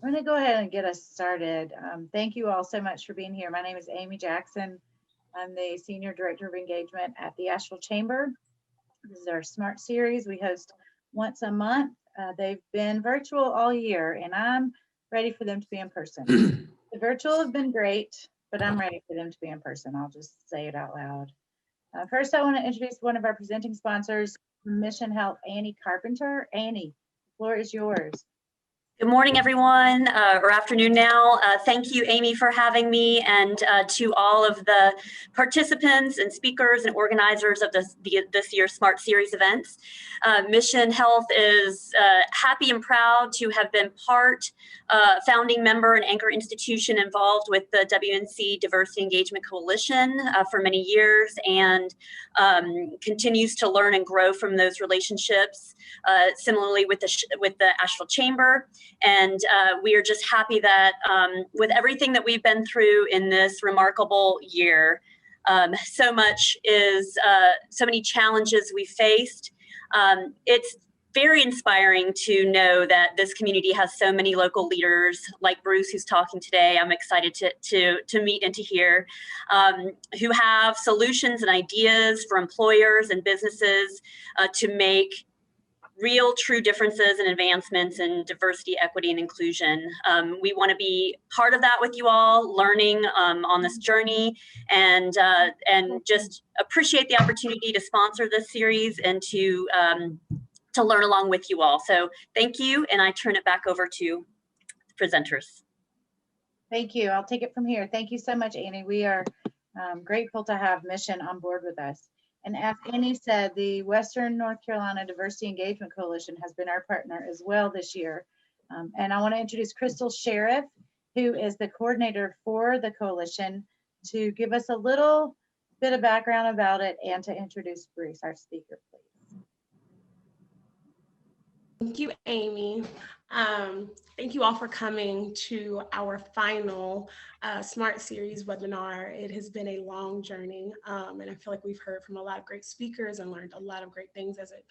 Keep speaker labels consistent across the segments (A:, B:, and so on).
A: I'm going to go ahead and get us started. Thank you all so much for being here. My name is Amy Jackson. I'm the Senior Director of Engagement at the Asheville Chamber. This is our SMART series we host once a month. They've been virtual all year, and I'm ready for them to be in person. The virtual have been great, but I'm ready for them to be in person. I'll just say it out loud. First, I want to introduce one of our presenting sponsors, Mission Health, Annie Carpenter. Annie, the floor is yours.
B: Good morning, everyone, or afternoon now. Thank you, Amy, for having me, and to all of the participants and speakers and organizers of this year's SMART Series events. Mission Health is happy and proud to have been founding member and anchor institution involved with the WNC Diversity Engagement Coalition for many years, and continues to learn and grow from those relationships. Similarly with the Asheville Chamber. And we are just happy that with everything that we've been through in this remarkable year, so many challenges we faced. It's very inspiring to know that this community has so many local leaders like Bruce, who's talking today. I'm excited to meet and to hear, who have solutions and ideas for employers and businesses to make real, true differences and advancements in diversity, equity, and inclusion. We want to be part of that with you all, learning on this journey, and just appreciate the opportunity to sponsor this series and to learn along with you all. So thank you, and I turn it back over to the presenters.
A: Thank you. I'll take it from here. Thank you so much, Annie. We are grateful to have Mission on board with us. And as Annie said, the Western North Carolina Diversity Engagement Coalition has been our partner as well this year. And I want to introduce Crystal Sheriff, who is the coordinator for the coalition, to give us a little bit of background about it and to introduce Bruce, our speaker, please.
C: Thank you, Amy. Thank you all for coming to our final SMART Series webinar. It has been a long journey, and I feel like we've heard from a lot of great speakers and learned a lot of great things as it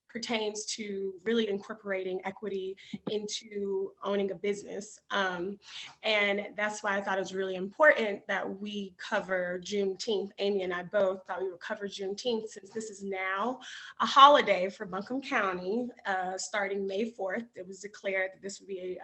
C: pertains to really incorporating equity into owning a business. And that's why I thought it was really important that we cover Juneteenth. Amy and I both thought we would cover Juneteenth, since this is now a holiday for Buncombe County, starting May 4th. It was declared that this would be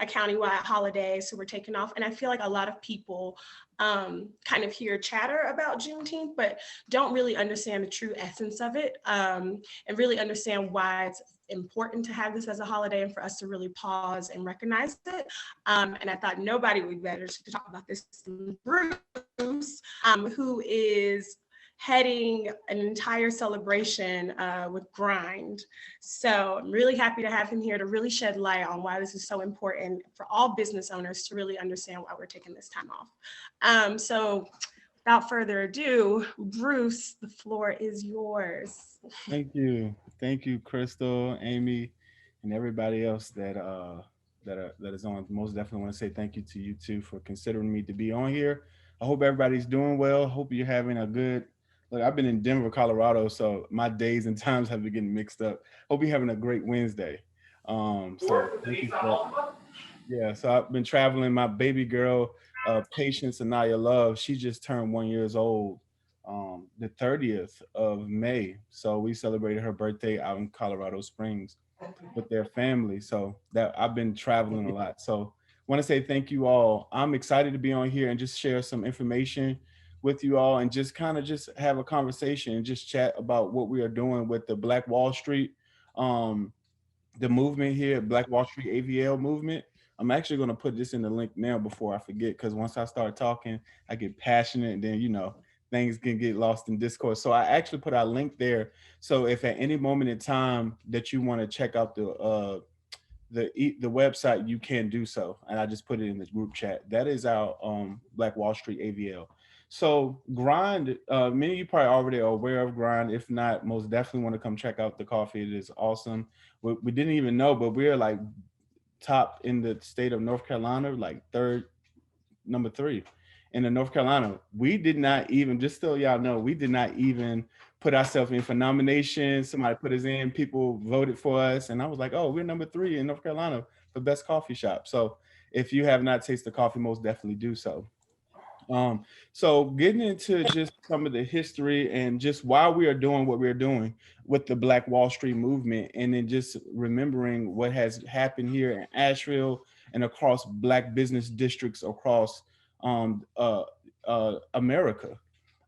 C: a countywide holiday, so we're taking off. And I feel like a lot of people kind of hear chatter about Juneteenth, but don't really understand the true essence of it, and really understand why it's important to have this as a holiday and for us to really pause and recognize it. And I thought nobody would be better to talk about this than Bruce, who is heading an entire celebration with Grind. So I'm really happy to have him here to really shed light on why this is so important for all business owners to really understand why we're taking this time off. So without further ado, Bruce, the floor is yours.
D: Thank you. Thank you, Crystal, Amy, and everybody else that is on. Most definitely want to say thank you to you too for considering me to be on here. I hope everybody's doing well. Hope you're having a good, look, I've been in Denver, Colorado, so my days and times have been getting mixed up. Hope you're having a great Wednesday. So thank you for, yeah, so I've been traveling. My baby girl, Patience Anaya Love, she just turned 1 year old the 30th of May. So we celebrated her birthday out in Colorado Springs with their family. So that I've been traveling a lot. So want to say thank you all. I'm excited to be on here and just share some information with you all and just kind of just have a conversation and just chat about what we are doing with the Black Wall Street, the movement here, Black Wall Street AVL movement. I'm actually going to put this in the link now before I forget, because once I start talking, I get passionate and then, you know, things can get lost in discourse. So I actually put our link there. So if at any moment in time that you want to check out the website, you can do so. And I just put it in the group chat. That is our Black Wall Street AVL. So Grind, many of you probably already are aware of Grind. If not, most definitely want to come check out the coffee. It is awesome. We didn't even know, but we're like top in the state of North Carolina, like number 3 in the North Carolina. We did not even, just so y'all know, we did not even put ourselves in for nominations. Somebody put us in, people voted for us. And I was like, oh, we're number 3 in North Carolina for the best coffee shop. So if you have not tasted the coffee, most definitely do so. So getting into just some of the history and just why we are doing what we're doing with the Black Wall Street movement, and then just remembering what has happened here in Asheville and across Black business districts across America.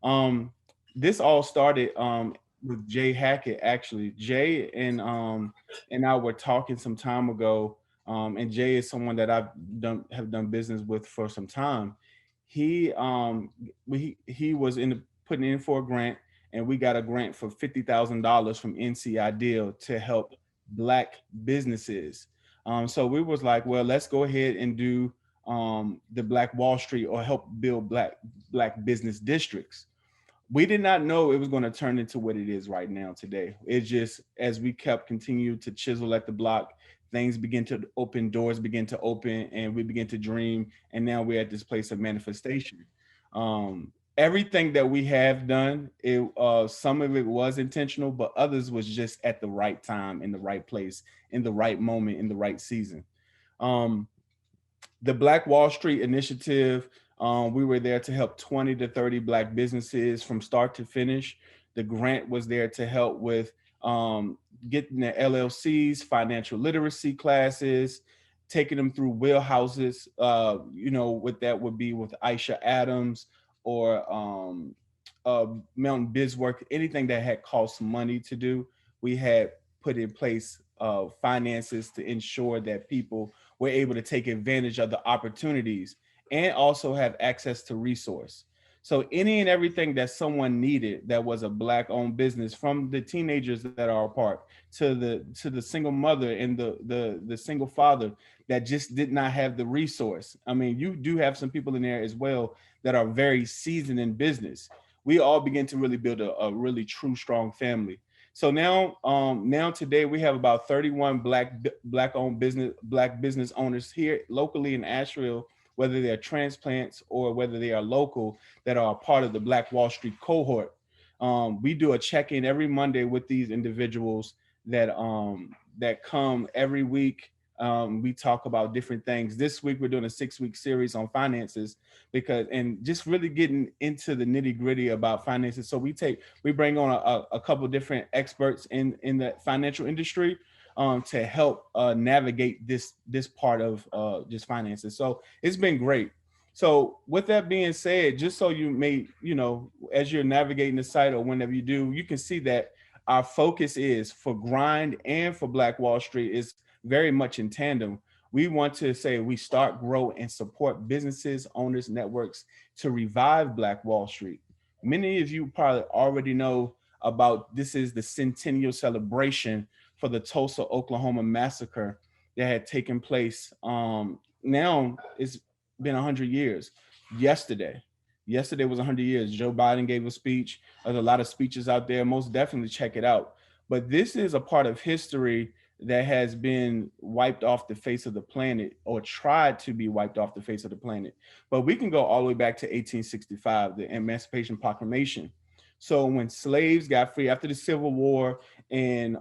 D: Um, this all started with J Hackett. Actually, Jay and I were talking some time ago, and Jay is someone that have done business with for some time. He was putting in for a grant, and we got a grant for $50,000 from NCIDEAL to help Black businesses. So we was like, well, let's go ahead and do the Black Wall Street, or help build Black business districts. We did not know it was going to turn into what it is right now today. It just, as we continue to chisel at the block, things begin to open, doors begin to open, and we begin to dream. And now we're at this place of manifestation. Everything that we have done, some of it was intentional, but others was just at the right time, in the right place, in the right moment, in the right season. The Black Wall Street Initiative, we were there to help 20 to 30 Black businesses from start to finish. The grant was there to help with getting the LLCs, financial literacy classes, taking them through wheelhouses, what that would be with Aisha Adams, or Mountain Bizwork, anything that had cost money to do. We had put in place finances to ensure that people were able to take advantage of the opportunities and also have access to resource. So any and everything that someone needed that was a Black owned business, from the teenagers that are a part to the single mother and the single father that just did not have the resource. I mean, you do have some people in there as well that are very seasoned in business. We all begin to really build a really true, strong family. So now today we have about 31 Black business owners here locally in Asheville, whether they're transplants or whether they are local, that are a part of the Black Wall Street cohort. We do a check-in every Monday with these individuals that come every week. We talk about different things. This week we're doing a 6-week series on finances, and just really getting into the nitty-gritty about finances. So we bring on a couple of different experts in the financial industry to help navigate this part of just finances. So it's been great. So with that being said, just so you may, as you're navigating the site or whenever you do, you can see that our focus is for Grind and for Black Wall Street is very much in tandem. We want to say we start, grow, and support businesses, owners, networks to revive Black Wall Street. Many of you probably already know about this is the centennial celebration for the Tulsa, Oklahoma massacre that had taken place. Now it's been 100 years. Yesterday was 100 years. Joe Biden gave a speech. There's a lot of speeches out there. Most definitely check it out. But this is a part of history that has been wiped off the face of the planet, or tried to be wiped off the face of the planet. But we can go all the way back to 1865, the Emancipation Proclamation. So when slaves got free after the Civil War, and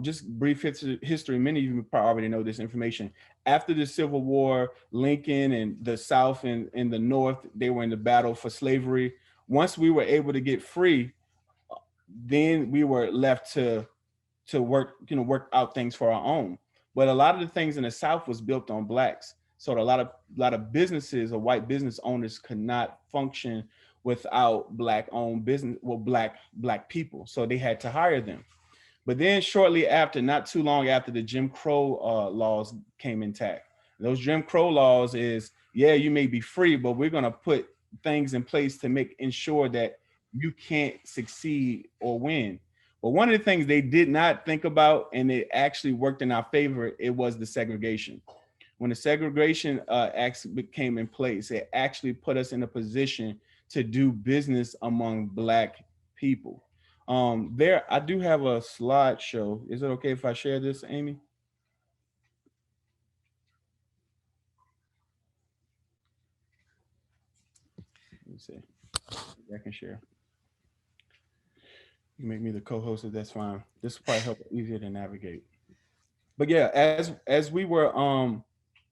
D: just brief history, many of you probably already know this information. After the Civil War, Lincoln and the South and the North, they were in the battle for slavery. Once we were able to get free, then we were left to work out things for our own. But a lot of the things in the South was built on Blacks. So a lot of businesses or white business owners could not function without Black-owned business, well, Black people. So they had to hire them. But then shortly after, not too long after, the Jim Crow laws came intact. Those Jim Crow laws is, yeah, you may be free, but we're gonna put things in place to ensure that you can't succeed or win. But one of the things they did not think about, and it actually worked in our favor, it was the segregation. When the segregation acts came in place, it actually put us in a position to do business among Black people. I do have a slideshow. Is it okay if I share this, Amy? Let me see. I can share. You make me the co-host, if that's fine. This will probably help easier to navigate. But yeah, as we were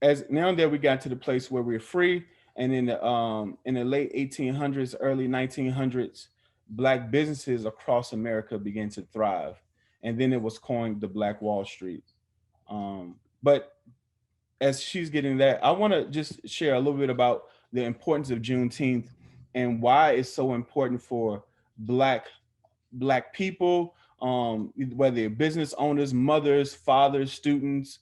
D: as now that we got to the place where we're free, and in the late 1800s, early 1900s, Black businesses across America began to thrive, and then it was coined the Black Wall Street. But as she's getting that, I want to just share a little bit about the importance of Juneteenth and why it's so important for Black people, whether they're business owners, mothers, fathers, students,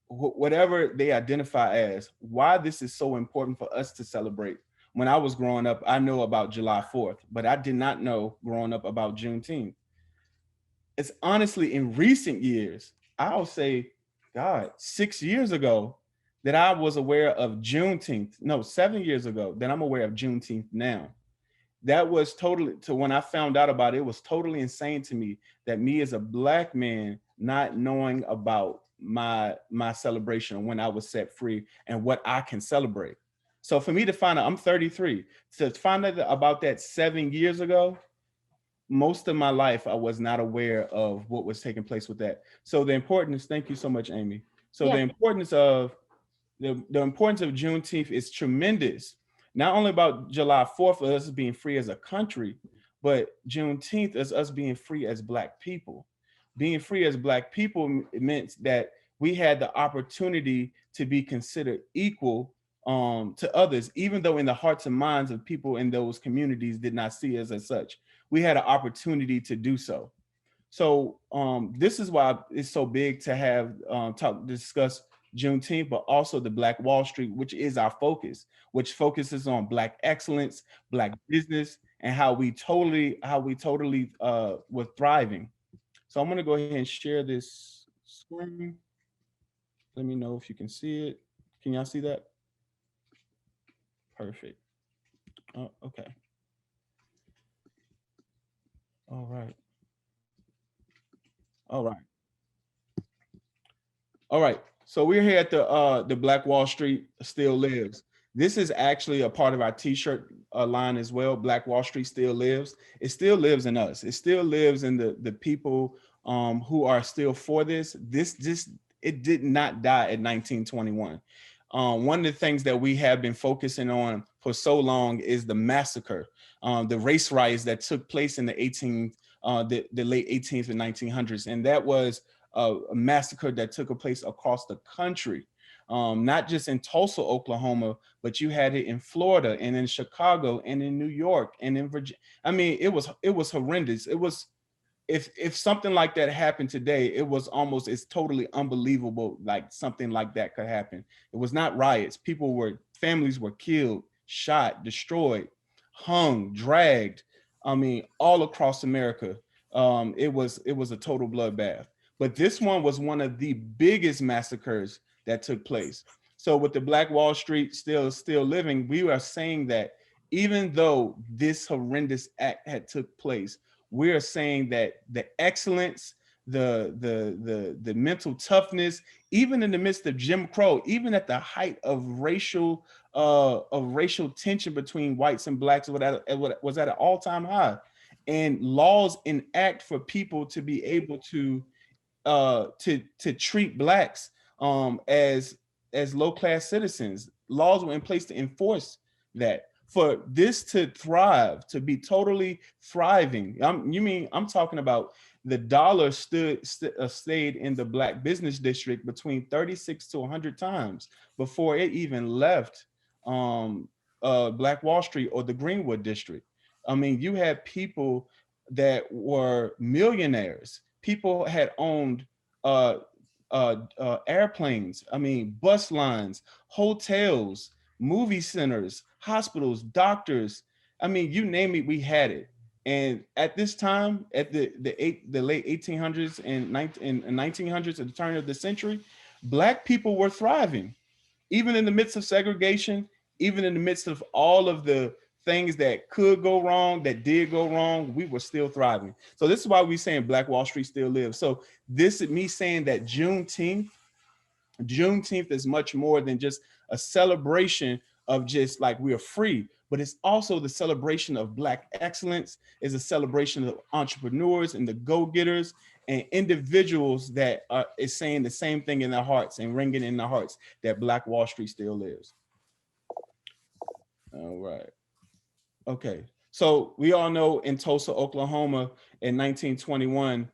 D: whatever they identify as, why this is so important for us to celebrate. When I was growing up, I know about July 4th, but I did not know growing up about Juneteenth. It's honestly in recent years, I'll say, God, 6 years ago, that I was aware of Juneteenth. No, 7 years ago, that I'm aware of Juneteenth now. That was totally, to when I found out about it, it was totally insane to me that me as a Black man not knowing about my celebration when I was set free and what I can celebrate. So for me to find out, I'm 33, to find out about that 7 years ago, most of my life I was not aware of what was taking place with that. So the importance, thank you so much, Amy. So the importance of the importance of Juneteenth is tremendous. Not only about July 4th, of us being free as a country, but Juneteenth is us being free as Black people. Being free as Black people meant that we had the opportunity to be considered equal to others, even though in the hearts and minds of people in those communities did not see us as such. We had an opportunity to do so. So this is why it's so big to have discuss Juneteenth, but also the Black Wall Street, which is our focus, which focuses on Black excellence, Black business, and how we totally were thriving. So I'm gonna go ahead and share this screen. Let me know if you can see it. Can y'all see that? Perfect. Oh, okay. All right. All right. All right. So we're here at the Black Wall Street Still Lives. This is actually a part of our t-shirt line as well. Black Wall Street Still Lives. It still lives in us. It still lives in the people who are still for this. It did not die at 1921. One of the things that we have been focusing on for so long is the massacre, the race riots that took place in the late 18th and 1900s. And that was a massacre that took place across the country, not just in Tulsa, Oklahoma, but you had it in Florida and in Chicago and in New York and in Virginia. I mean, it was horrendous. It was, if something like that happened today, it's totally unbelievable, like something like that could happen. It was not riots. Families were killed, shot, destroyed, hung, dragged. I mean, all across America. It was a total bloodbath. But this one was one of the biggest massacres that took place. So with the Black Wall Street still living, we are saying that even though this horrendous act had took place, we are saying that the excellence, the mental toughness, even in the midst of Jim Crow, even at the height of racial tension between whites and Blacks, was at an all-time high, and laws enact for people to be able to treat Blacks as low-class citizens. Laws were in place to enforce that. For this to thrive, to be totally thriving, I'm talking about the dollar stayed in the Black business district between 36 to 100 times before it even left Black Wall Street or the Greenwood district. I mean, you had people that were millionaires. People had owned airplanes, I mean, bus lines, hotels, movie centers, hospitals, doctors. I mean, you name it, we had it. And at this time, at the late 1800s and 1900s, at the turn of the century, Black people were thriving, even in the midst of segregation, even in the midst of all of the things that could go wrong, that did go wrong, we were still thriving. So this is why we're saying Black Wall Street still lives. So this is me saying that Juneteenth is much more than just a celebration of just like we're free, but it's also the celebration of Black excellence, is a celebration of entrepreneurs and the go-getters and individuals that is saying the same thing in their hearts and ringing in their hearts that Black Wall Street still lives. All right. Okay. So we all know in Tulsa, Oklahoma in 1921,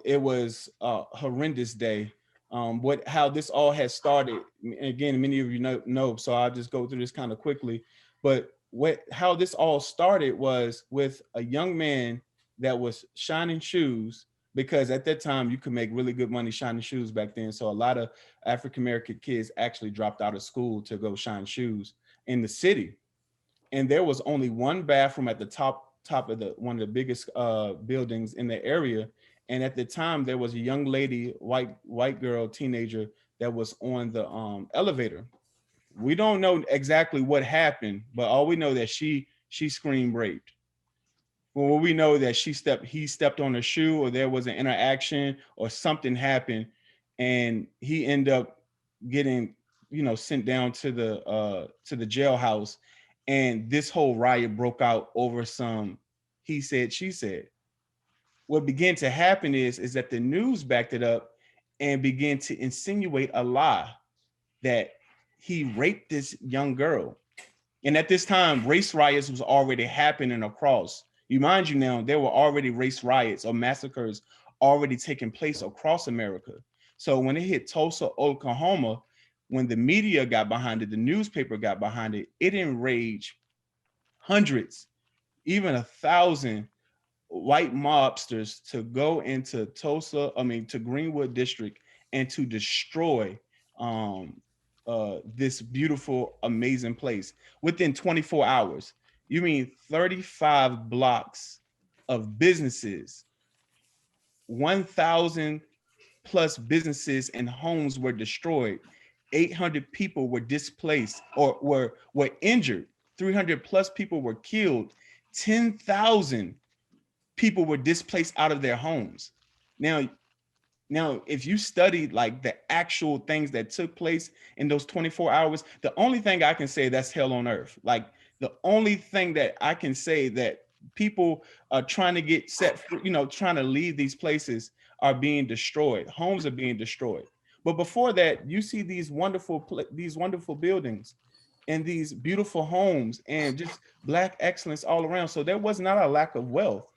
D: it was a horrendous day. How this all has started, again, many of you know, so I'll just go through this kind of quickly. But how this all started was with a young man that was shining shoes, because at that time you could make really good money shining shoes back then. So a lot of African-American kids actually dropped out of school to go shine shoes in the city. And there was only one bathroom at the top of one of the biggest buildings in the area. And at the time, there was a young lady, white girl, teenager, that was on the elevator. We don't know exactly what happened, but all we know that she screamed raped. Well, we know that he stepped on her shoe, or there was an interaction, or something happened, and he ended up getting, sent down to the jailhouse. And this whole riot broke out over some he said, she said. What began to happen is that the news backed it up and began to insinuate a lie that he raped this young girl. And at this time, race riots was already happening across. You mind you now, there were already race riots or massacres already taking place across America. So when it hit Tulsa, Oklahoma, when the media got behind it, the newspaper got behind it, it enraged hundreds, even 1,000 white mobsters to go into to Greenwood District and to destroy this beautiful, amazing place within 24 hours. You mean 35 blocks of businesses, 1,000 plus businesses and homes were destroyed. 800 people were displaced or were injured. 300 plus people were killed. 10,000 people were displaced out of their homes. Now, if you studied like the actual things that took place in those 24 hours, the only thing I can say, that's hell on earth. Like the only thing that I can say that people are trying to get set free, trying to leave these places, are being destroyed. Homes are being destroyed. But before that, you see these wonderful buildings and these beautiful homes and just Black excellence all around. So there was not a lack of wealth.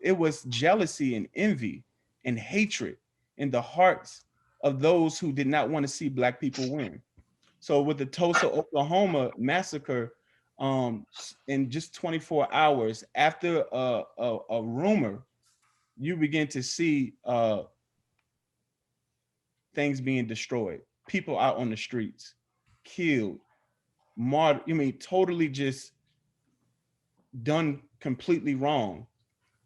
D: It was jealousy and envy and hatred in the hearts of those who did not want to see Black people win. So with the Tulsa, Oklahoma massacre, in just 24 hours after a rumor, you begin to see things being destroyed, people out on the streets, killed, martyred, totally just done completely wrong.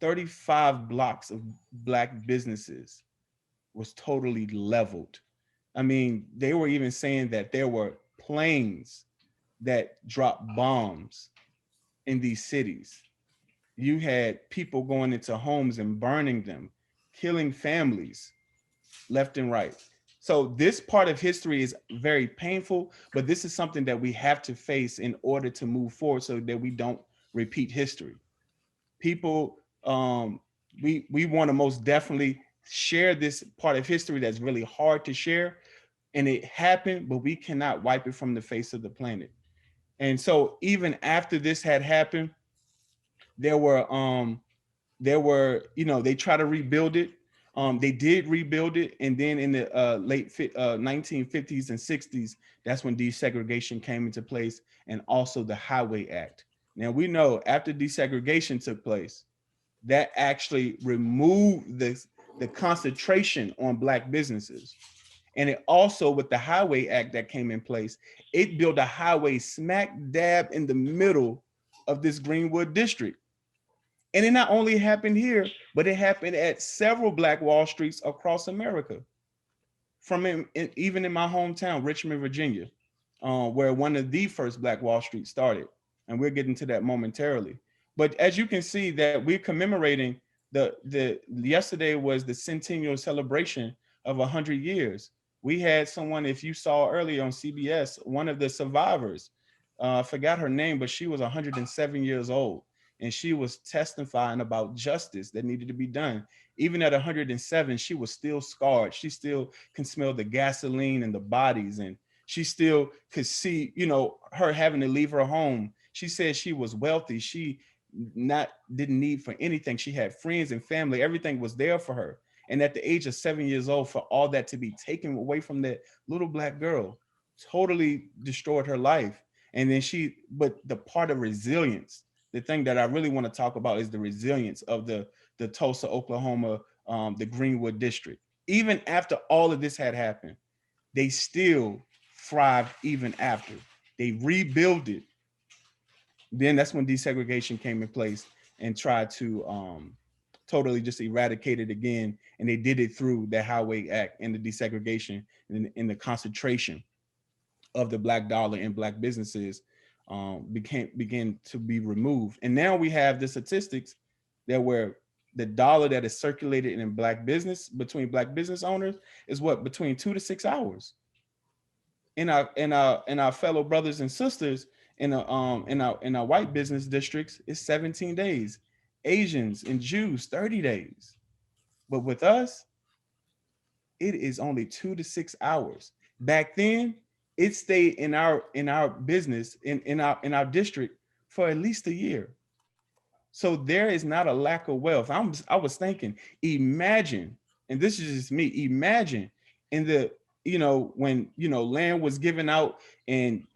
D: 35 blocks of Black businesses was totally leveled. They were even saying that there were planes that dropped bombs in these cities. You had people going into homes and burning them, killing families left and right. So this part of history is very painful, but this is something that we have to face in order to move forward so that we don't repeat history. People, we want to most definitely share this part of history that's really hard to share, and it happened, but we cannot wipe it from the face of the planet. And so even after this had happened, there were, they try to rebuild it. They did rebuild it. And then in the late 1950s and 60s, that's when desegregation came into place, and also the Highway Act. Now we know after desegregation took place, that actually removed the concentration on Black businesses. And it also, with the Highway Act that came in place, it built a highway smack dab in the middle of this Greenwood district. And it not only happened here, but it happened at several Black Wall Streets across America. Even in my hometown, Richmond, Virginia, where one of the first Black Wall Street started. And we'll get into that momentarily. But as you can see, that we're commemorating yesterday was the centennial celebration of 100 years. We had someone, if you saw earlier on CBS, one of the survivors, I forgot her name, but she was 107 years old. And she was testifying about justice that needed to be done. Even at 107, she was still scarred. She still can smell the gasoline and the bodies, and she still could see, you know, her having to leave her home. She said she was wealthy. She didn't need for anything. She had friends and family. Everything was there for her. And at the age of 7 years old, for all that to be taken away from that little Black girl, totally destroyed her life. And then but the part of resilience, the thing that I really want to talk about is the resilience of the Tulsa, Oklahoma, the Greenwood district. Even after all of this had happened, they still thrived even after. They rebuilt it. Then that's when desegregation came in place and tried to totally just eradicate it again. And they did it through the Highway Act and the desegregation and in the concentration of the Black dollar and Black businesses began to be removed. And now we have the statistics that where the dollar that is circulated in Black business between Black business owners is what, between 2 to 6 hours. In our fellow brothers and sisters in our white business districts, it's 17 days. Asians and Jews, 30 days. But with us, it is only 2 to 6 hours. Back then, it stayed in our business, in our district for at least a year. So there is not a lack of wealth. I was thinking, imagine, and this is just me, imagine in the, you know, when, you know, land was given out in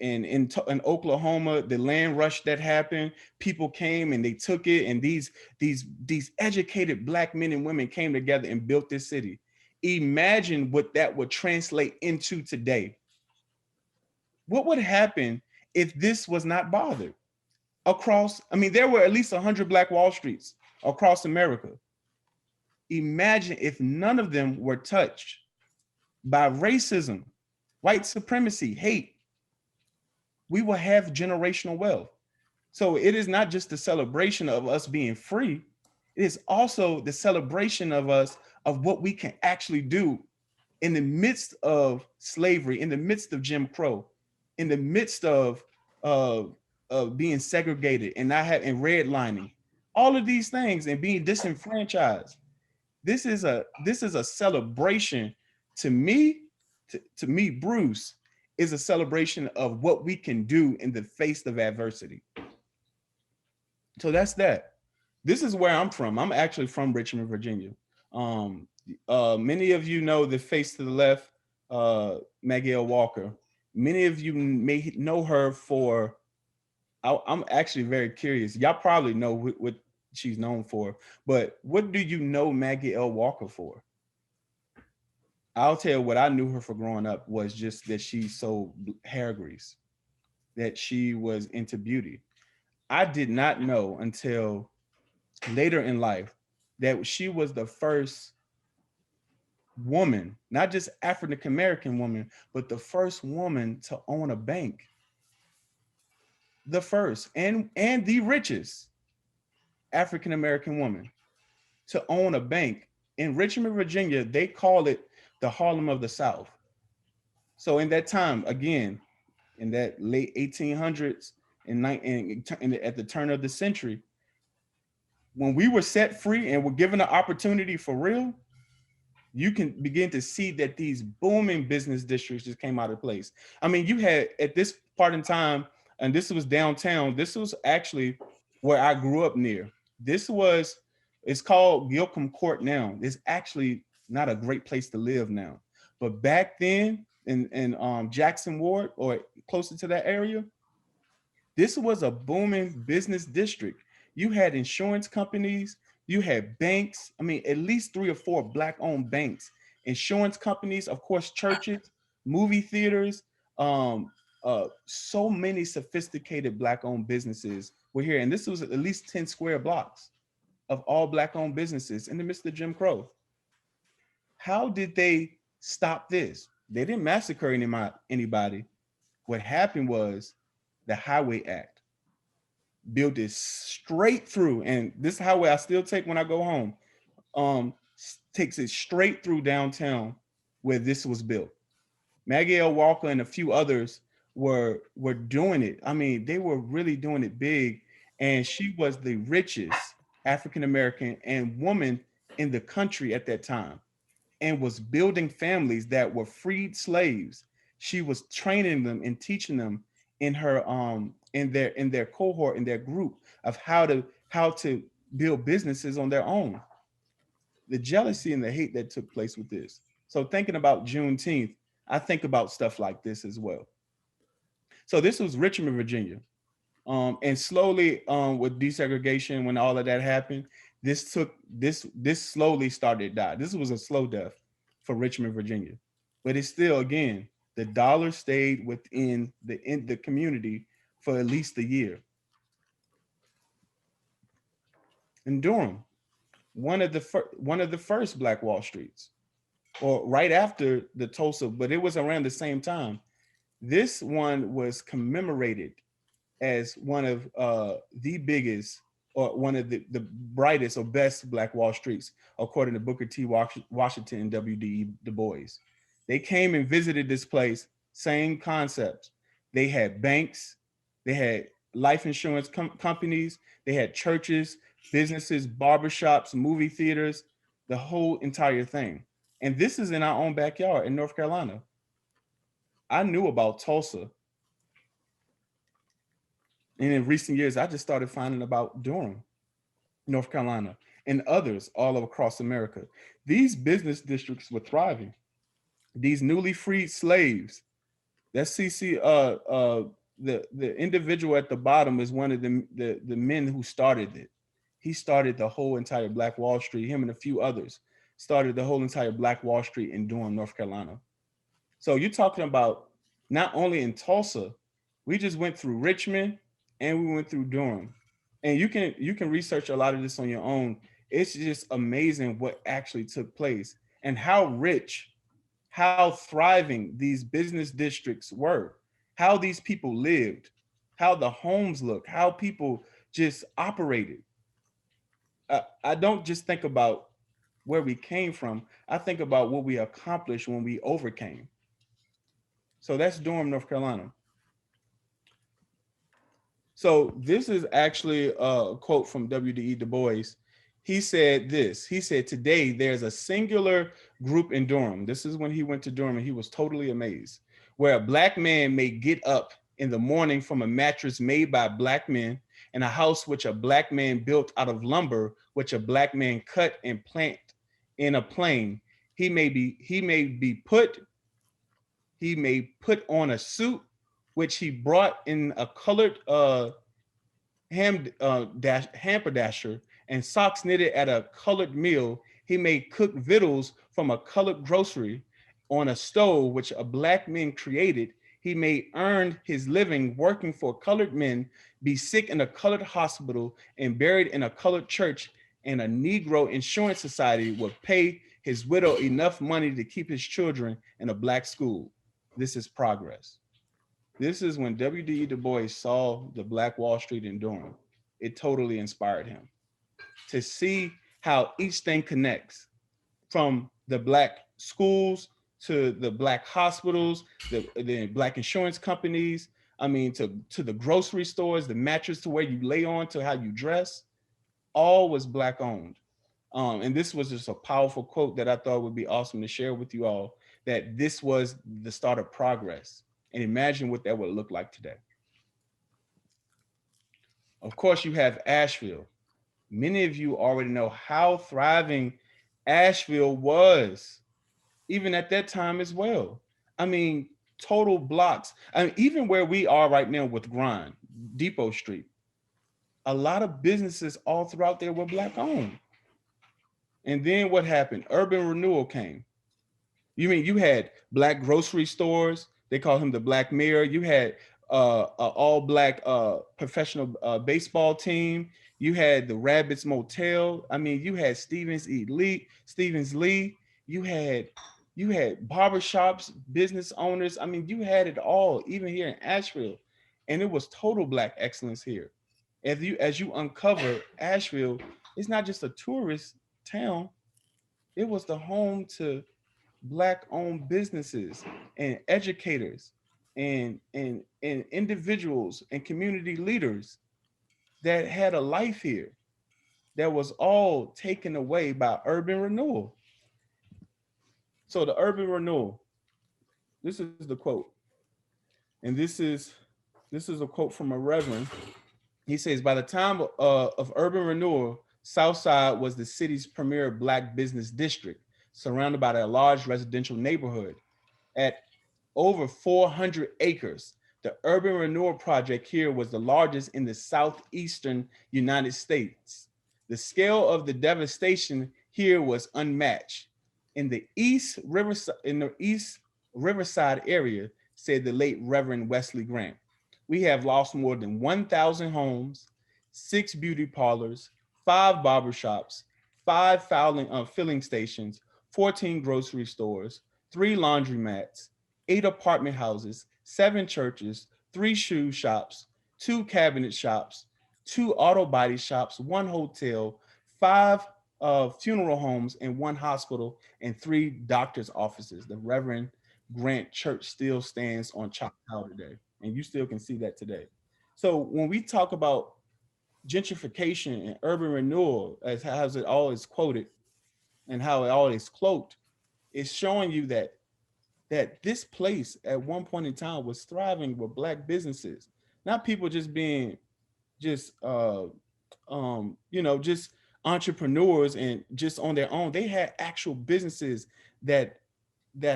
D: Oklahoma, the land rush that happened, people came and they took it, and these educated Black men and women came together and built this city. Imagine what that would translate into today. What would happen if this was not bothered? I mean, there were at least 100 Black Wall Streets across America. Imagine if none of them were touched by racism, white supremacy, hate. We will have generational wealth. So it is not just the celebration of us being free, it is also the celebration of us, of what we can actually do in the midst of slavery, in the midst of Jim Crow, in the midst of being segregated and not having redlining, all of these things, and being disenfranchised. This is a celebration to me, to me, Bruce, is a celebration of what we can do in the face of adversity. So that's that. This is where I'm from. I'm actually from Richmond, Virginia. Many of you know the face to the left, Maggie L. Walker. Many of you may know her for, I'm actually very curious. Y'all probably know what she's known for, but what do you know Maggie L. Walker for? I'll tell you what I knew her for growing up was just that she sold hair grease, that she was into beauty. I did not know until later in life that she was the first woman, not just African-American woman, but the first woman to own a bank. The first and the richest African-American woman to own a bank. In Richmond, Virginia, they call it the Harlem of the South. So in that time, again, in that late 1800s and at the turn of the century, when we were set free and were given an opportunity for real, you can begin to see that these booming business districts just came out of place. I mean, you had at this part in time, and this was downtown, this was actually where I grew up near. It's called Buncombe Court now. It's actually not a great place to live now. But back then in Jackson Ward or closer to that area, this was a booming business district. You had insurance companies, you had banks. I mean, at least 3 or 4 Black-owned banks, insurance companies, of course, churches, movie theaters. So many sophisticated Black-owned businesses were here. And this was at least 10 square blocks of all Black-owned businesses in the midst of Jim Crow. How did they stop this? They didn't massacre anybody. What happened was the Highway Act built it straight through, and this highway I still take when I go home, takes it straight through downtown where this was built. Maggie L. Walker and a few others were doing it. I mean, they were really doing it big, and she was the richest African-American and woman in the country at that time and was building families that were freed slaves. She was training them and teaching them in her in their cohort, in their group, of how to build businesses on their own. The jealousy and the hate that took place with this. So thinking about Juneteenth, I think about stuff like this as well. So this was Richmond, Virginia. And slowly with desegregation, when all of that happened, this slowly started to die. This was a slow death for Richmond, Virginia. But it's still, again, the dollar stayed within the community for at least a year. In Durham, one of the first Black Wall Streets, or right after the Tulsa, but it was around the same time. This one was commemorated as one of the biggest, or one of the brightest or best Black Wall Streets, according to Booker T. Washington and W.E. Du Bois. They came and visited this place, same concept. They had banks, they had life insurance companies, they had churches, businesses, barbershops, movie theaters, the whole entire thing. And this is in our own backyard in North Carolina. I knew about Tulsa. And in recent years, I just started finding about Durham, North Carolina, and others all across America. These business districts were thriving. These newly freed slaves, that CC, the individual at the bottom is one of the men who started it. He started the whole entire Black Wall Street. Him and a few others started the whole entire Black Wall Street in Durham, North Carolina. So you're talking about not only in Tulsa, we just went through Richmond and we went through Durham. And you can research a lot of this on your own. It's just amazing what actually took place and how rich, how thriving these business districts were, how these people lived, how the homes looked, how people just operated. I don't just think about where we came from. I think about what we accomplished when we overcame. So that's Durham, North Carolina. So this is actually a quote from W.E. Du Bois. He said this, he said, today there's a singular group in Durham. This is when he went to Durham and he was totally amazed, where a Black man may get up in the morning from a mattress made by Black men, and a house which a Black man built out of lumber, which a Black man cut and plant in a plane. He may put on a suit which he brought in a colored hamperdasher, and socks knitted at a colored mill. He may cook victuals from a colored grocery on a stove which a Black man created. He may earn his living working for colored men, be sick in a colored hospital, and buried in a colored church, and a Negro insurance society will pay his widow enough money to keep his children in a Black school. This is progress. This is when W.E. Du Bois saw the Black Wall Street in Durham. It totally inspired him to see how each thing connects, from the Black schools to the Black hospitals, the Black insurance companies, I mean, to the grocery stores, the mattress to where you lay on, to how you dress, all was Black owned. And this was just a powerful quote that I thought would be awesome to share with you all, that this was the start of progress. And imagine what that would look like today. Of course, you have Asheville. Many of you already know how thriving Asheville was, even at that time as well. I mean, total blocks. I mean, even where we are right now with Grind, Depot Street, a lot of businesses all throughout there were Black owned. And then what happened? Urban renewal came. You had Black grocery stores. They call him the Black Mayor. You had an all Black professional baseball team. You had the Rabbits Motel. I mean, you had Stevens Lee. You had barbershops, business owners. I mean, you had it all, even here in Asheville. And it was total Black excellence here. As you uncover Asheville, it's not just a tourist town. It was the home to Black owned businesses and educators and individuals and community leaders that had a life here. that was all taken away by urban renewal. So the urban renewal, this is the quote. And this is a quote from a reverend. He says, by the time of urban renewal, Southside was the city's premier Black business district, surrounded by a large residential neighborhood. At over 400 acres, the urban renewal project here was the largest in the southeastern United States. The scale of the devastation here was unmatched. In the East Riverside area, said the late Reverend Wesley Grant, we have lost more than 1,000 homes, 6 beauty parlors, 5 barbershops, 5 filling stations, 14 grocery stores, 3 laundromats, 8 apartment houses, 7 churches, 3 shoe shops, 2 cabinet shops, 2 auto body shops, 1 hotel, 5 funeral homes, and 1 hospital, and 3 doctor's offices. The Reverend Grant Church still stands on Chop Tower today, and you still can see that today. So when we talk about gentrification and urban renewal, as how it all is quoted and how it all is cloaked, it's showing you that this place at one point in time was thriving with Black businesses, not people just being just just entrepreneurs and just on their own. They had actual businesses that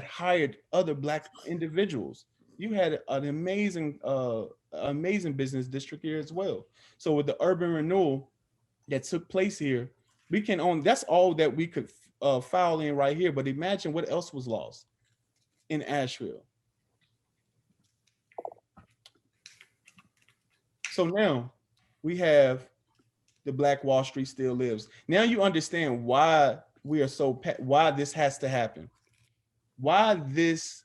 D: hired other Black individuals. You had an amazing business district here as well. So with the urban renewal that took place here, we can own, that's all that we could file in right here. But imagine what else was lost in Asheville. So now we have the Black Wall Street still lives. Now you understand why we are why this has to happen. Why this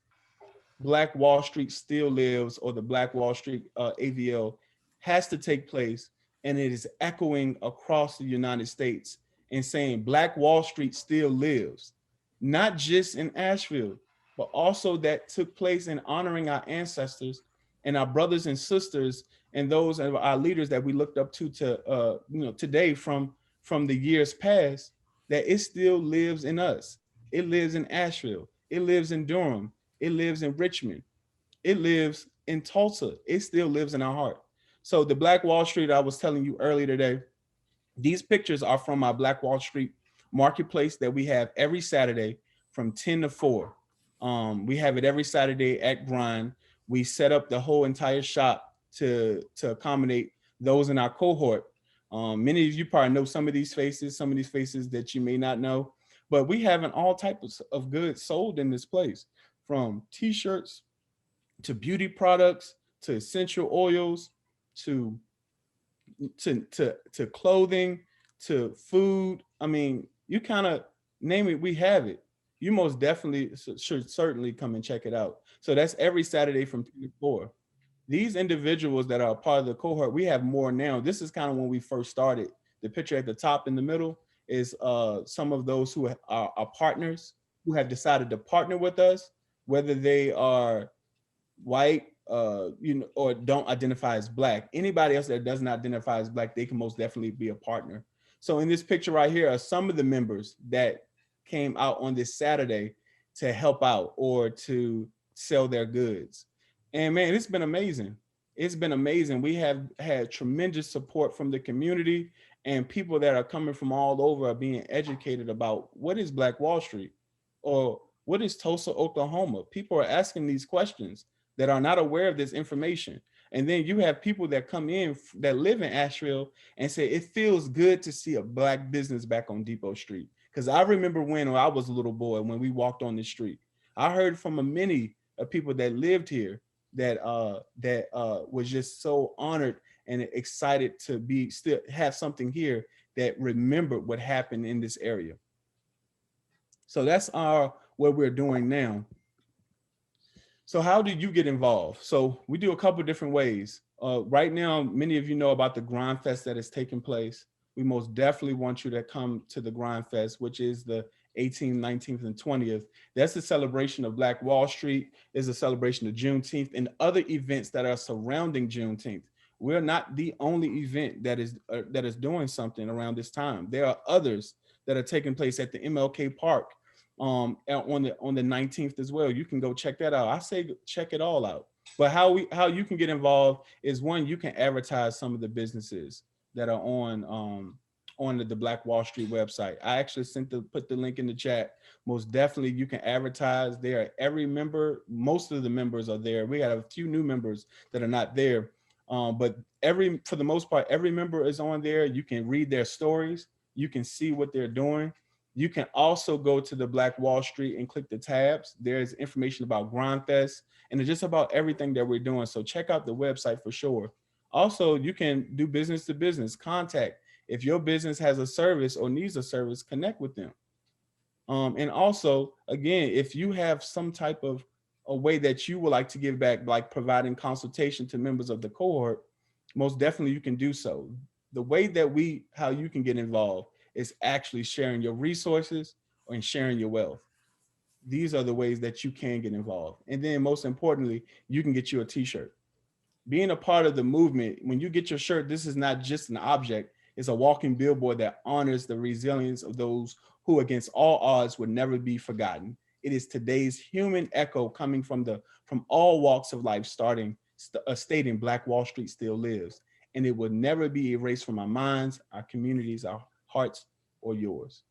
D: Black Wall Street still lives, or the Black Wall Street AVL has to take place, and it is echoing across the United States and saying Black Wall Street still lives, not just in Asheville, but also that took place in honoring our ancestors and our brothers and sisters and those of our leaders that we looked up to today from the years past, that it still lives in us. It lives in Asheville. It lives in Durham. It lives in Richmond. It lives in Tulsa. It still lives in our heart. So the Black Wall Street I was telling you earlier today, these pictures are from our Black Wall Street marketplace that we have every Saturday from 10 to 4. We have it every Saturday at Grind. We set up the whole entire shop to accommodate those in our cohort. Many of you probably know some of these faces that you may not know, but we having all types of goods sold in this place, from t-shirts to beauty products to essential oils to clothing to food. I mean, you kind of name it, we have it. You most definitely should certainly come and check it out. So that's every Saturday from 2 to 4. These individuals that are a part of the cohort, we have more now. This is kind of when we first started. The picture at the top in the middle is some of those who are partners who have decided to partner with us, whether they are white, or don't identify as Black. Anybody else that does not identify as Black, they can most definitely be a partner. So in this picture right here are some of the members that came out on this Saturday to help out or to sell their goods. And man, it's been amazing. It's been amazing. We have had tremendous support from the community, and people that are coming from all over are being educated about what is Black Wall Street, or what is Tulsa, Oklahoma. People are asking these questions that are not aware of this information. And then you have people that come in that live in Asheville and say, it feels good to see a Black business back on Depot Street. Because I remember when I was a little boy, when we walked on the street, I heard from many of people that lived here that was just so honored and excited to still have something here that remembered what happened in this area. So that's what we're doing now. So how do you get involved? So we do a couple different ways. Right now, many of you know about the GRINDfest that is taking place. We most definitely want you to come to the GRINDfest, which is the 18th, 19th, and 20th. That's a celebration of Black Wall Street. It's a celebration of Juneteenth and other events that are surrounding Juneteenth. we're not the only event that is doing something around this time. There are others that are taking place at the MLK Park on the 19th as well. You can go check that out. I say check it all out. But how you can get involved is, one, you can advertise some of the businesses that are on the Black Wall Street website. I actually put the link in the chat. Most definitely you can advertise there. Every member, most of the members are there. We got a few new members that are not there. But for the most part, every member is on there. You can read their stories. You can see what they're doing. You can also go to the Black Wall Street and click the tabs. There's information about GRINDfest and just about everything that we're doing. So check out the website for sure. Also, you can do business to business contact. If your business has a service or needs a service, connect with them. And also, again, if you have some type of a way that you would like to give back, like providing consultation to members of the cohort, most definitely you can do so. The way that how you can get involved is actually sharing your resources and sharing your wealth. These are the ways that you can get involved. And then most importantly, you can get you a t-shirt. Being a part of the movement, when you get your shirt, this is not just an object, it's a walking billboard that honors the resilience of those who against all odds would never be forgotten. It is today's human echo coming from all walks of life, stating Black Wall Street still lives, and it will never be erased from our minds, our communities, our hearts, or yours.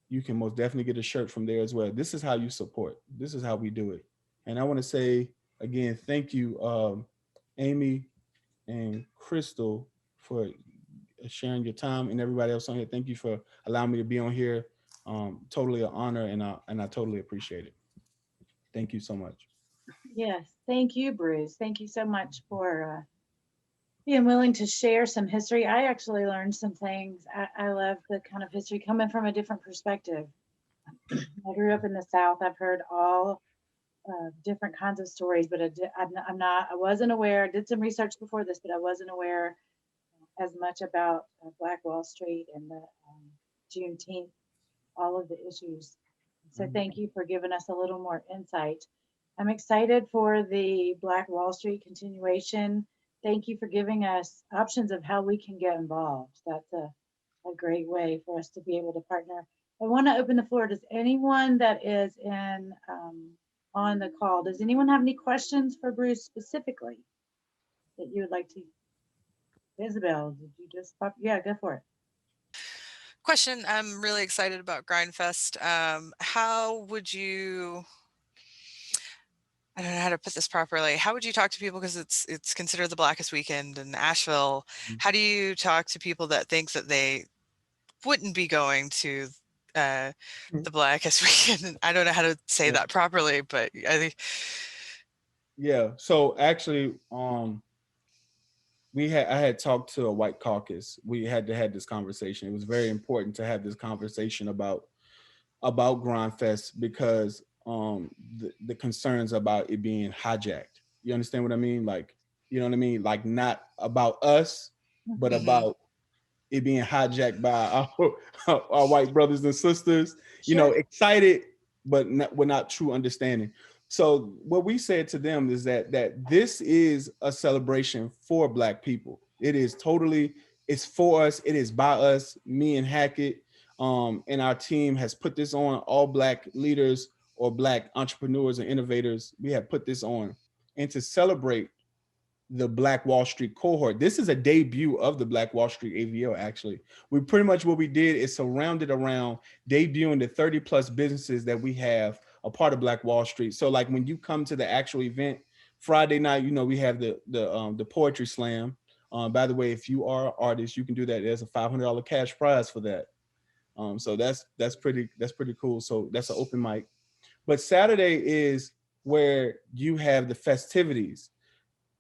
D: You can most definitely get a shirt from there as well. This is how you support. This is how we do it. And I want to say again, thank you, Amy and Crystal, for sharing your time, and everybody else on here. Thank you for allowing me to be on here. Totally an honor, and I totally appreciate it. Thank you so much.
A: Yes, thank you, Bruce. Thank you so much for being willing to share some history. I actually learned some things. I love the kind of history coming from a different perspective. I grew up in the South. I've heard all different kinds of stories, but I wasn't aware. I did some research before this, but I wasn't aware as much about Black Wall Street and the Juneteenth, all of the issues. So thank you for giving us a little more insight. I'm excited for the Black Wall Street continuation. Thank you for giving us options of how we can get involved. That's a great way for us to be able to partner. I want to open the floor. Does anyone that is on the call, does anyone have any questions for Bruce specifically that you would like to? Isabel, did you just pop? Yeah, go for it.
E: Question. I'm really excited about GRINDfest. How would you, I don't know how to put this properly. How would you talk to people, because it's considered the blackest weekend in Asheville? How do you talk to people that think that they wouldn't be going to the blackest weekend? I don't know how to say that properly, but I think.
D: Yeah. So actually, I had talked to a white caucus. We had to have this conversation. It was very important to have this conversation about GRINDfest, because the concerns about it being hijacked. You understand what I mean? Like, you know what I mean? Like, not about us, but about it being hijacked by our white brothers and sisters. You know, excited, but not true understanding. So what we said to them is that this is a celebration for Black people. It is totally, it's for us. It is by us. Me and Hackett and our team has put this on. All Black leaders or Black entrepreneurs and innovators, we have put this on. And to celebrate the Black Wall Street cohort, this is a debut of the Black Wall Street AVL. Actually, we pretty much, what we did is surrounded around debuting the 30 plus businesses that we have a part of Black Wall Street. So like when you come to the actual event Friday night, you know, we have the poetry slam. By the way, if you are an artist, you can do that. There's a $500 cash prize for that. So that's pretty cool. So that's an open mic. But Saturday is where you have the festivities.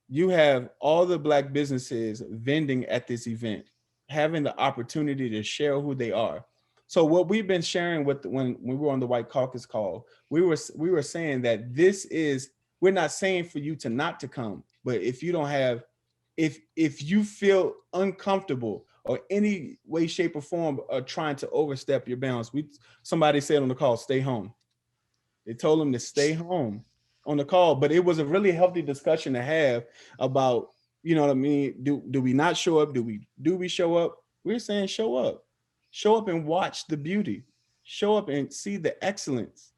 D: You have all the Black businesses vending at this event, having the opportunity to share who they are. So what we've been sharing when we were on the White Caucus call, we were saying that this is, we're not saying for you to not to come, but if you don't have, if you feel uncomfortable or any way, shape, or form are trying to overstep your bounds, somebody said on the call, stay home. They told them to stay home on the call, but it was a really healthy discussion to have about, you know what I mean? Do we not show up? Do we show up? We're saying show up. Show up and watch the beauty. Show up and see the excellence.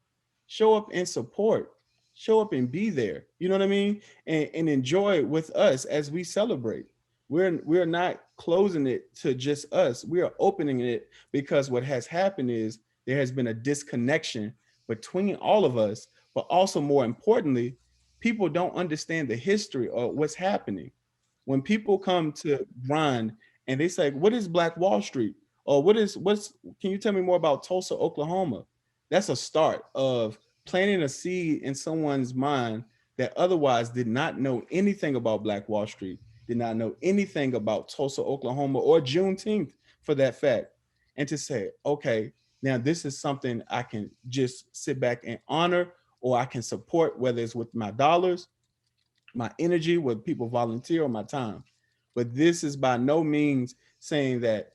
D: Show up and support. Show up and be there. You know what I mean? And enjoy it with us as we celebrate. We're not closing it to just us. We are opening it because what has happened is there has been a disconnection between all of us, but also more importantly, people don't understand the history or what's happening. When people come to Grind and they say, what is Black Wall Street? Or can you tell me more about Tulsa, Oklahoma? That's a start of planting a seed in someone's mind that otherwise did not know anything about Black Wall Street, did not know anything about Tulsa, Oklahoma, or Juneteenth for that fact. And to say, okay, now this is something I can just sit back and honor, or I can support, whether it's with my dollars, my energy, whether people volunteer, or my time. But this is by no means saying that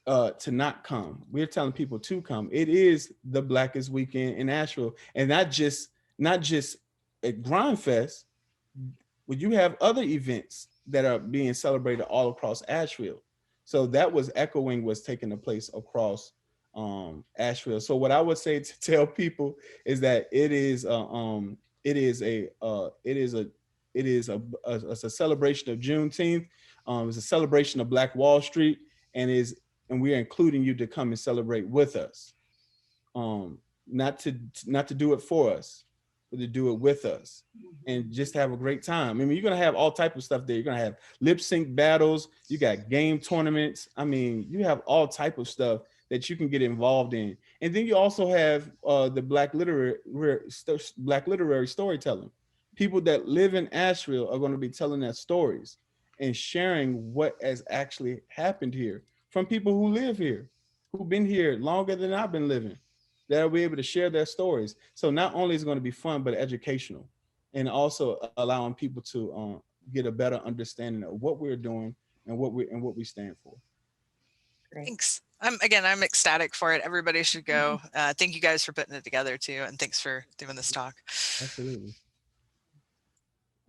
D: to not come. We're telling people to come. It is the Blackest Weekend in Asheville, and not just at GRINDfest, but you have other events that are being celebrated all across Asheville. So that was echoing what's taking place across Asheville. So what I would say to tell people is that it is a celebration of Juneteenth. It's a celebration of Black Wall Street, and we are including you to come and celebrate with us. Not to do it for us, but to do it with us and just have a great time. I mean, you're gonna have all type of stuff there. You're gonna have lip sync battles. You got game tournaments. I mean, you have all type of stuff that you can get involved in. And then you also have the Black literary storytelling. People that live in Asheville are going to be telling their stories and sharing what has actually happened here from people who live here, who've been here longer than I've been living, that'll be able to share their stories. So not only is it going to be fun, but educational, and also allowing people to get a better understanding of what we're doing and what we stand for.
A: Great.
E: Thanks. I'm ecstatic for it. Everybody should go. Thank you guys for putting it together too. And thanks for doing this talk.
D: Absolutely.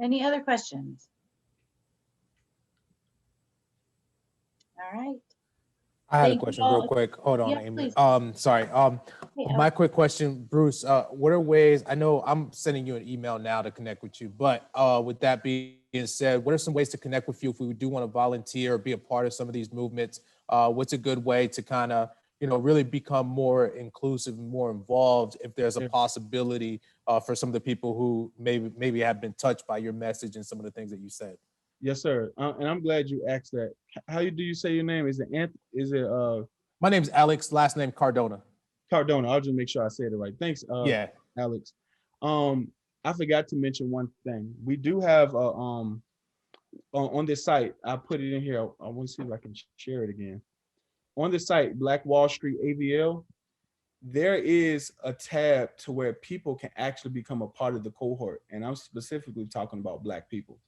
A: Any other questions? All right.
F: I had a
A: Thank you
F: question
A: all.
F: real quick. Hold on,
A: Yeah,
F: Amy.
A: please.
F: Sorry.
A: Hey,
F: My quick question, Bruce, what are ways, I know I'm sending you an email now to connect with you, but with that being said, what are some ways to connect with you if we do want to volunteer or be a part of some of these movements? What's a good way to kind of, really become more inclusive and more involved if there's a possibility for some of the people who maybe have been touched by your message and some of the things that you said?
D: Yes, sir. And I'm glad you asked that. How do you say your name? Is it
F: My name's Alex, last name Cardona.
D: Cardona? I'll just make sure I say it right. Thanks,
F: Yeah.
D: Alex. I forgot to mention one thing. We do have on this site. I put it in here. I want to see if I can share it again. On the site, Black Wall Street AVL, there is a tab to where people can actually become a part of the cohort, and I'm specifically talking about Black people.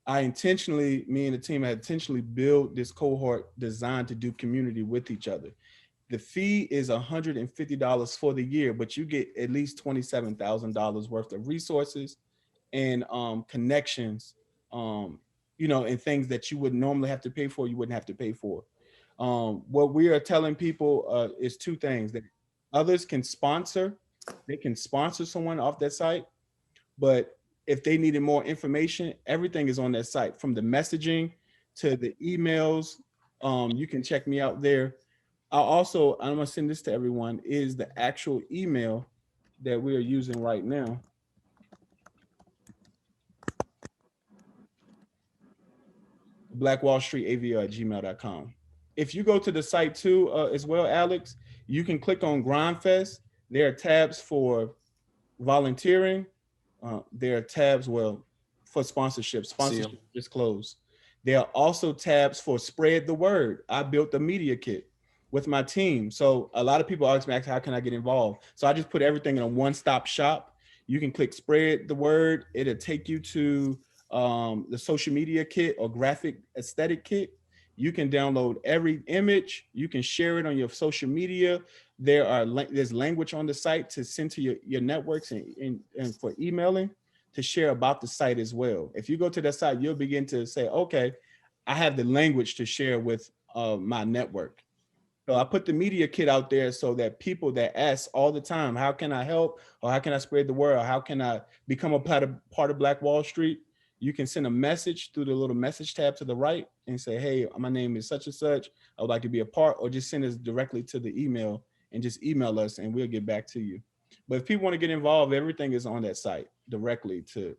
D: Me and the team had intentionally built this cohort designed to do community with each other. The fee is $150 for the year, but you get at least $27,000 worth of resources and connections, and things that you would normally have to pay for, you wouldn't have to pay for. What we are telling people is two things: that others can sponsor, they can sponsor someone off that site, but if they needed more information, everything is on that site, from the messaging to the emails. You can check me out there. I'm gonna send this to everyone, is the actual email that we are using right now. blackwallstreetavl@gmail.com. If you go to the site too, as well, Alex, you can click on GRINDfest. There are tabs for volunteering. There are tabs, for sponsorship. Sponsorship is closed. There are also tabs for spread the word. I built the media kit with my team. So a lot of people ask me, how can I get involved? So I just put everything in a one-stop shop. You can click spread the word. It'll take you to the social media kit or graphic aesthetic kit. You can download every image. You can share it on your social media. There's language on the site to send to your networks and for emailing, to share about the site as well. If you go to that site, you'll begin to say, okay, I have the language to share with my network. So I put the media kit out there so that people that ask all the time, how can I help? Or how can I spread the word? Or how can I become a part of Black Wall Street? You can send a message through the little message tab to the right and say, hey, my name is such and such. I would like to be a part, or just send us directly to the email and just email us and we'll get back to you. But if people want to get involved, everything is on that site directly to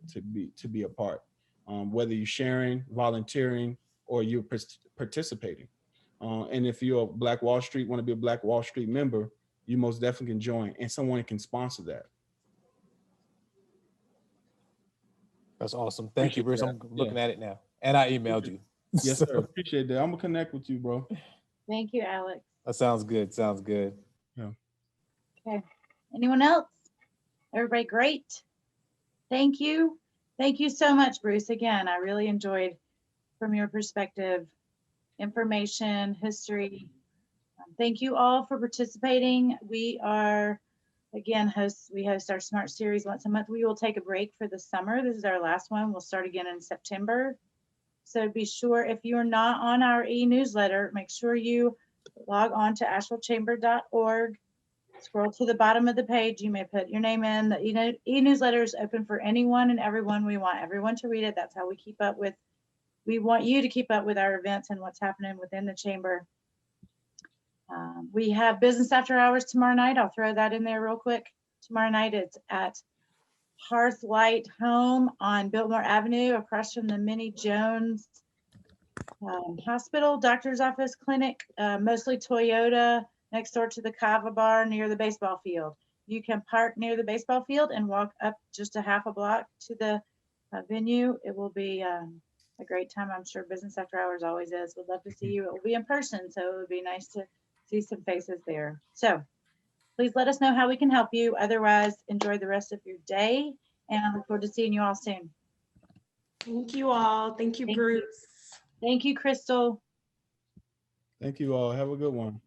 D: be a part, whether you're sharing, volunteering, or you're participating. And if you're a Black Wall Street, want to be a Black Wall Street member, you most definitely can join, and someone can sponsor that.
F: That's awesome. Thank you, Bruce.
D: that.
F: I'm looking at it now. And I emailed you.
D: Yes, sir. Appreciate that. I'm gonna connect with you, bro.
A: Thank you, Alex.
F: That sounds good. Sounds good.
A: Okay. Anyone else? Everybody great? Thank you. Thank you so much, Bruce. Again, I really enjoyed, from your perspective, information, history. Thank you all for participating. We are, again, we host our Smart Series once a month. We will take a break for the summer. This is our last one. We'll start again in September. So be sure, if you're not on our e-newsletter, make sure you log on to ashevillechamber.org. Scroll to the bottom of the page. You may put your name in. The e-newsletter is open for anyone and everyone. We want everyone to read it. That's how we keep up with, we want you to keep up with our events and what's happening within the chamber. We have business after hours tomorrow night. I'll throw that in there real quick. Tomorrow night it's at Hearthlight Home on Biltmore Avenue, across from the Minnie Jones Hospital, doctor's office, clinic, mostly Toyota, next door to the Kava Bar near the baseball field. You can park near the baseball field and walk up just a half a block to the venue. It will be a great time. I'm sure business after hours always is. We'd love to see you. It will be in person, so it would be nice to see some faces there. So please let us know how we can help you. Otherwise, enjoy the rest of your day, and I look forward to seeing you all soon.
C: Thank you all. Thank you,
A: Thank you.
C: Bruce.
A: Thank you, Crystal.
D: Thank you all. Have a good one.